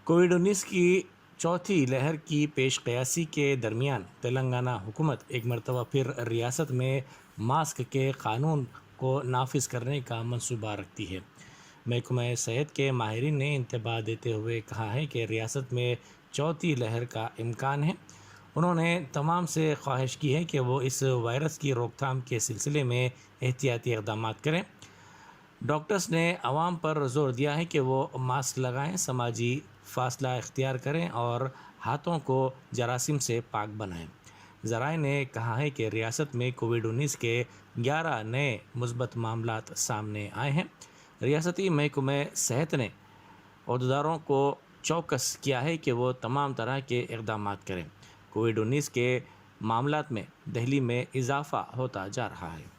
कोविड-19 की चौथी लहर की पेशकयासी के दरमियान तेलंगाना हुकूमत एक मरतबा फिर रियासत में मास्क के कानून को नाफिज करने का मंसूबा रखती है। महकमा सेहत के माहिरीन ने इंतबाह देते हुए कहा है कि रियासत में चौथी लहर का इम्कान है। उन्होंने तमाम से ख्वाहिश की है कि वो इस वायरस की रोकथाम के सिलसिले में एहतियाती इक़दाम करें। डॉक्टर्स ने आवाम पर जोर दिया है कि वो मास्क लगाएं, समाजी फासला इख्तियार करें और हाथों को जरासीम से पाक बनाएं। ज़राए ने कहा है कि रियासत में कोविड-19 के 11 नए मुस्बत मामलात सामने आए हैं। रियासती महकमा सेहत ने अहदेदारों को चौकस किया है कि वो तमाम तरह के इक़दाम करें। कोविड-19 के मामलात में दिल्ली में इजाफ़ा होता जा रहा है।